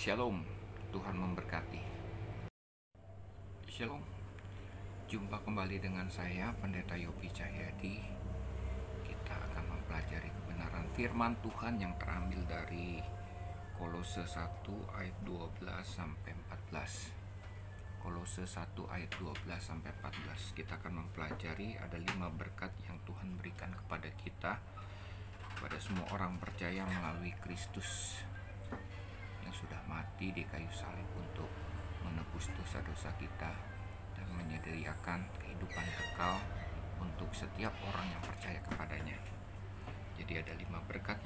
Shalom, Tuhan memberkati. Shalom, jumpa kembali dengan saya Pendeta Yopi Cahyadi. Kita akan mempelajari kebenaran firman Tuhan yang terambil dari Kolose 1 ayat 12 sampai 14. Kolose 1 ayat 12 sampai 14. Kita akan mempelajari ada 5 berkat yang Tuhan berikan kepada kita, kepada semua orang percaya melalui Kristus yang sudah mati di kayu salib untuk menebus dosa-dosa kita dan menyediakan kehidupan kekal untuk setiap orang yang percaya kepadanya. Jadi ada 5 berkat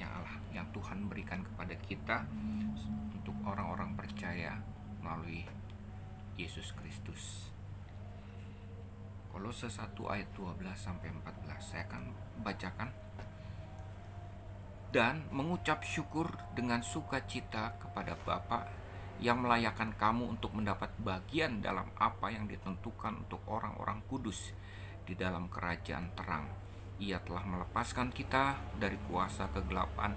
yang Tuhan berikan kepada kita untuk orang-orang percaya melalui Yesus Kristus. Kolose 1 ayat 12 sampai 14. Saya akan bacakan. Dan mengucap syukur dengan sukacita kepada Bapa yang melayakkan kamu untuk mendapat bagian dalam apa yang ditentukan untuk orang-orang kudus di dalam kerajaan terang. Ia telah melepaskan kita dari kuasa kegelapan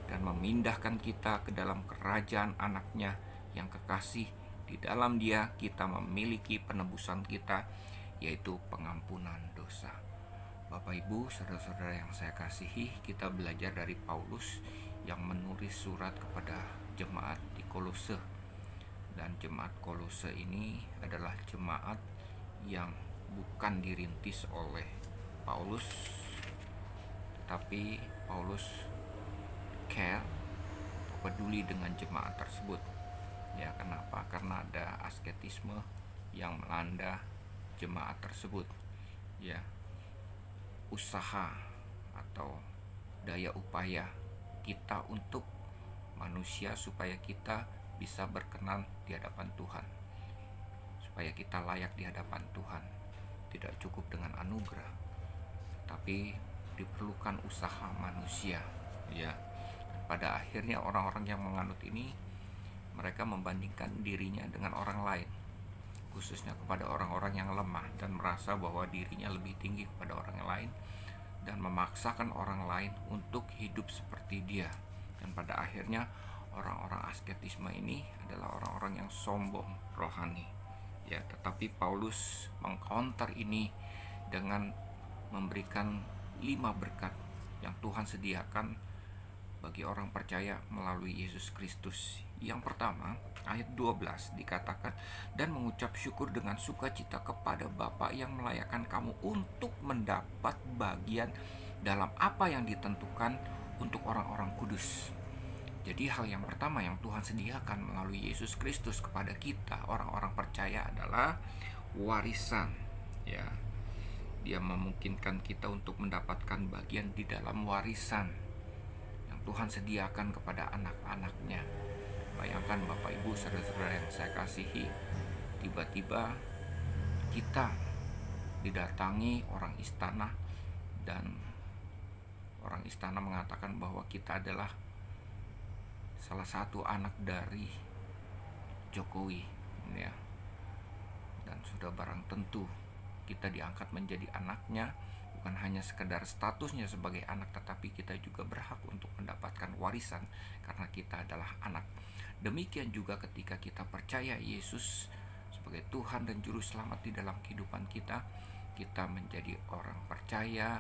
dan memindahkan kita ke dalam kerajaan anaknya yang kekasih. Di dalam Dia kita memiliki penebusan kita, yaitu pengampunan dosa. Bapak Ibu, saudara-saudara yang saya kasihi, kita belajar dari Paulus yang menulis surat kepada jemaat di Kolose. Dan jemaat Kolose ini adalah jemaat yang bukan dirintis oleh Paulus, tapi Paulus peduli dengan jemaat tersebut. Ya, kenapa? Karena ada asketisme yang melanda jemaat tersebut. Ya, usaha atau daya upaya kita untuk manusia supaya kita bisa berkenan di hadapan Tuhan, supaya kita layak di hadapan Tuhan. Tidak cukup dengan anugerah, tapi diperlukan usaha manusia. Ya, dan pada akhirnya orang-orang yang menganut ini, mereka membandingkan dirinya dengan orang lain, khususnya kepada orang-orang yang lemah dan merasa bahwa dirinya lebih tinggi kepada orang lain dan memaksakan orang lain untuk hidup seperti dia. Dan pada akhirnya orang-orang asketisme ini adalah orang-orang yang sombong rohani. Ya, tetapi Paulus mengcounter ini dengan memberikan 5 berkat yang Tuhan sediakan bagi orang percaya melalui Yesus Kristus. Yang pertama, ayat 12 dikatakan, dan mengucap syukur dengan sukacita kepada Bapa yang melayakkan kamu untuk mendapat bagian dalam apa yang ditentukan untuk orang-orang kudus. Jadi hal yang pertama yang Tuhan sediakan melalui Yesus Kristus kepada kita orang-orang percaya adalah warisan. Ya, Dia memungkinkan kita untuk mendapatkan bagian di dalam warisan Tuhan sediakan kepada anak-anaknya. Bayangkan Bapak Ibu, saudara-saudara yang saya kasihi, tiba-tiba kita didatangi orang istana dan orang istana mengatakan bahwa kita adalah salah satu anak dari Jokowi, ya. Dan sudah barang tentu kita diangkat menjadi anaknya. Bukan hanya sekedar statusnya sebagai anak, tetapi kita juga berhak untuk mendapatkan warisan karena kita adalah anak. Demikian juga ketika kita percaya Yesus sebagai Tuhan dan Juru Selamat di dalam kehidupan kita, kita menjadi orang percaya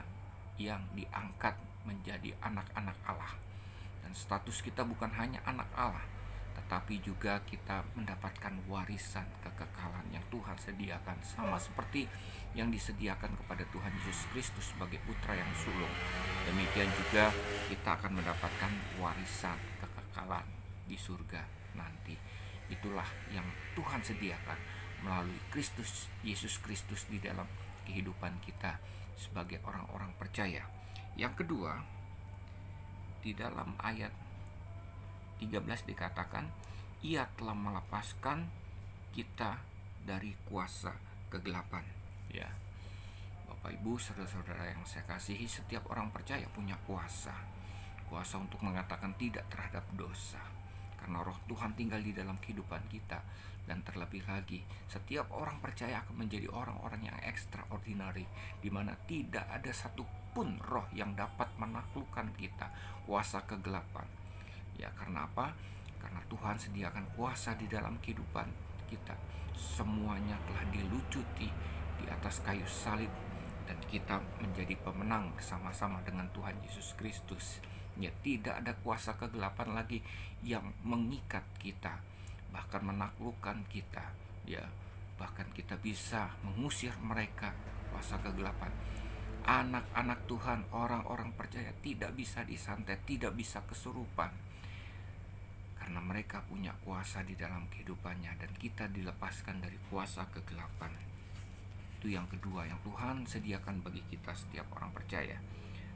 yang diangkat menjadi anak-anak Allah. Dan status kita bukan hanya anak Allah, tetapi juga kita mendapatkan warisan kekekalan yang Tuhan sediakan, sama seperti yang disediakan kepada Tuhan Yesus Kristus sebagai putra yang sulung. Demikian juga kita akan mendapatkan warisan kekekalan di surga nanti. Itulah yang Tuhan sediakan melalui Kristus, Yesus Kristus di dalam kehidupan kita sebagai orang-orang percaya. Yang kedua, di dalam ayat 13 dikatakan, Ia telah melepaskan kita dari kuasa kegelapan. Ya, Bapak Ibu, saudara-saudara yang saya kasihi, setiap orang percaya punya kuasa untuk mengatakan tidak terhadap dosa, karena Roh Tuhan tinggal di dalam kehidupan kita. Dan terlebih lagi, setiap orang percaya akan menjadi orang-orang yang extraordinary, di mana tidak ada satupun roh yang dapat menaklukkan kita, kuasa kegelapan. Ya, karena apa? Karena Tuhan sediakan kuasa di dalam kehidupan kita. Semuanya telah dilucuti di atas kayu salib, dan kita menjadi pemenang bersama-sama dengan Tuhan Yesus Kristus. Ya, tidak ada kuasa kegelapan lagi yang mengikat kita, bahkan menaklukkan kita. Ya, bahkan kita bisa mengusir mereka, kuasa kegelapan. Anak-anak Tuhan, orang-orang percaya tidak bisa disantet, tidak bisa kesurupan, karena mereka punya kuasa di dalam kehidupannya, dan kita dilepaskan dari kuasa kegelapan. Itu yang kedua yang Tuhan sediakan bagi kita setiap orang percaya.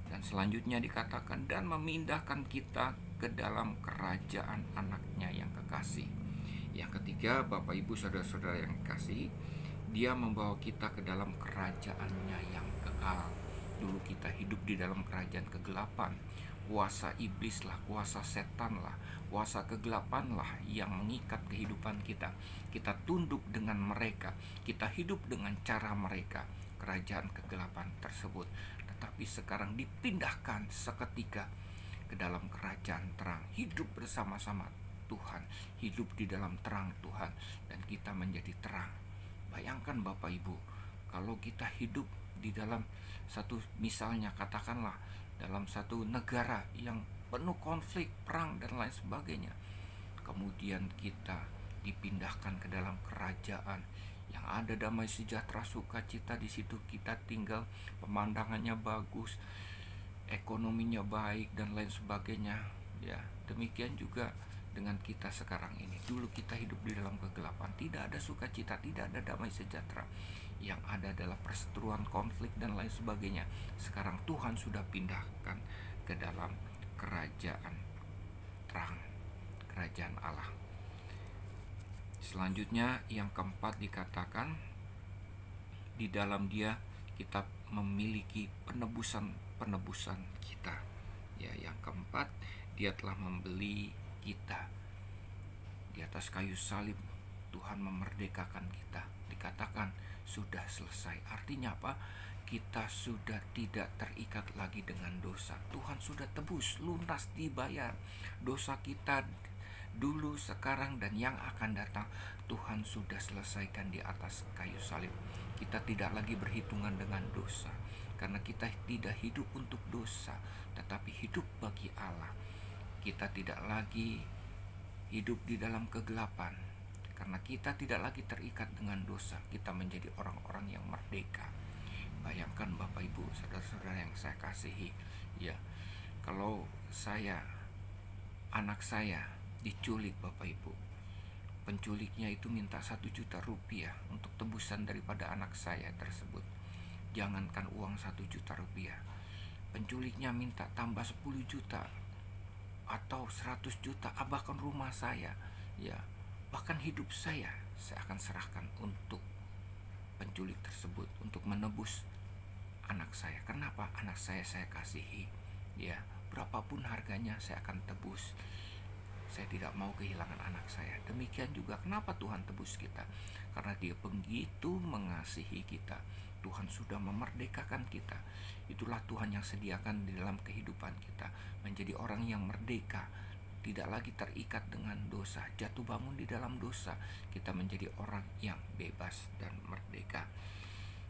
Dan selanjutnya dikatakan, dan memindahkan kita ke dalam kerajaan anaknya yang kekasih. Yang ketiga, Bapak Ibu saudara-saudara yang kekasih, Dia membawa kita ke dalam kerajaannya yang kekal. Dulu kita hidup di dalam kerajaan kegelapan. Kuasa iblis lah, kuasa setan lah, kuasa kegelapan lah yang mengikat kehidupan kita. Kita tunduk dengan mereka, kita hidup dengan cara mereka, kerajaan kegelapan tersebut. Tetapi sekarang dipindahkan seketika ke dalam kerajaan terang, hidup bersama-sama Tuhan, hidup di dalam terang Tuhan, dan kita menjadi terang. Bayangkan Bapak Ibu, kalau kita hidup di dalam satu, misalnya katakanlah dalam satu negara yang penuh konflik, perang dan lain sebagainya, kemudian kita dipindahkan ke dalam kerajaan yang ada damai sejahtera, sukacita di situ kita tinggal, pemandangannya bagus, ekonominya baik dan lain sebagainya. Ya, demikian juga dengan kita sekarang ini. Dulu kita hidup di dalam kegelapan, tidak ada sukacita, tidak ada damai sejahtera. Yang ada adalah perseteruan, konflik dan lain sebagainya. Sekarang Tuhan sudah pindahkan ke dalam kerajaan terang, kerajaan Allah. Selanjutnya yang keempat dikatakan, di dalam Dia kita memiliki penebusan kita. Ya, yang keempat, Dia telah membeli kita. Di atas kayu salib Tuhan memerdekakan kita. Dikatakan sudah selesai. Artinya apa? Kita sudah tidak terikat lagi dengan dosa. Tuhan sudah tebus, lunas, dibayar. Dosa kita dulu, sekarang, dan yang akan datang, Tuhan sudah selesaikan di atas kayu salib. Kita tidak lagi berhitungan dengan dosa, karena kita tidak hidup untuk dosa, tetapi hidup bagi Allah. Kita tidak lagi hidup di dalam kegelapan, karena kita tidak lagi terikat dengan dosa. Kita menjadi orang-orang yang merdeka. Bayangkan Bapak Ibu, saudara-saudara yang saya kasihi, ya, kalau anak saya diculik Bapak Ibu, penculiknya itu minta 1 juta rupiah untuk tebusan daripada anak saya tersebut. Jangankan uang 1 juta rupiah, penculiknya minta tambah 10 juta atau 100 juta, bahkan rumah saya, ya, bahkan hidup saya akan serahkan untuk penculik tersebut, untuk menebus anak saya. Kenapa? Anak saya kasihi, ya, berapapun harganya saya akan tebus. Saya tidak mau kehilangan anak saya. Demikian juga kenapa Tuhan tebus kita, karena Dia begitu mengasihi kita. Tuhan sudah memerdekakan kita. Itulah Tuhan yang sediakan di dalam kehidupan kita, menjadi orang yang merdeka, tidak lagi terikat dengan dosa, jatuh bangun di dalam dosa. Kita menjadi orang yang bebas dan merdeka.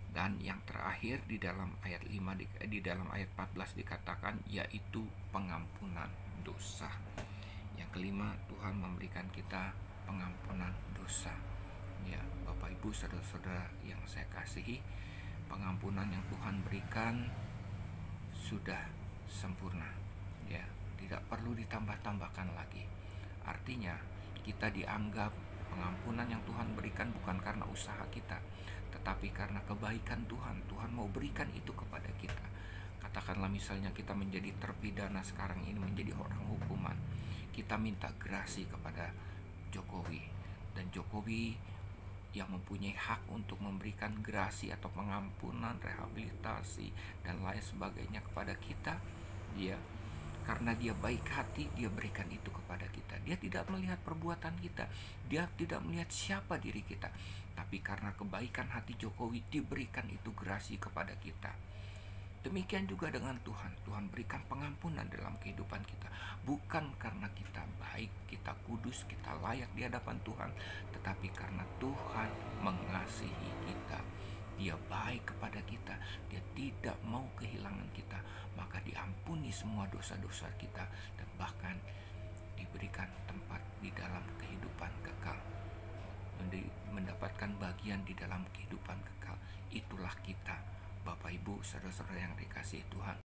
Dan yang terakhir di dalam ayat 5, di dalam ayat 14 dikatakan, yaitu pengampunan dosa. Yang kelima, Tuhan memberikan kita pengampunan dosa. Ya, Bapak Ibu saudara-saudara yang saya kasihi, pengampunan yang Tuhan berikan sudah sempurna. Ya, tidak perlu ditambah-tambahkan lagi. Artinya kita dianggap, pengampunan yang Tuhan berikan bukan karena usaha kita, tetapi karena kebaikan Tuhan. Tuhan mau berikan itu kepada kita. Katakanlah misalnya kita menjadi terpidana sekarang ini, menjadi orang hukuman. Kita minta gerasi kepada Jokowi, dan Jokowi yang mempunyai hak untuk memberikan gerasi atau pengampunan, rehabilitasi dan lain sebagainya kepada kita. Dia, karena Dia baik hati, Dia berikan itu kepada kita. Dia tidak melihat perbuatan kita, Dia tidak melihat siapa diri kita, tapi karena kebaikan hati Jokowi diberikan itu gerasi kepada kita. Demikian juga dengan Tuhan. Tuhan berikan pengampunan dalam kehidupan kita. Bukan karena kita baik, kita kudus, kita layak di hadapan Tuhan, tetapi karena Tuhan mengasihi kita. Dia baik kepada kita, dia tidak mau kehilangan kita, maka diampuni semua dosa-dosa kita dan bahkan diberikan tempat di dalam kehidupan kekal, mendapatkan bagian di dalam kehidupan kekal. Itulah kita, Bapak Ibu, saudara-saudara yang dikasihi Tuhan.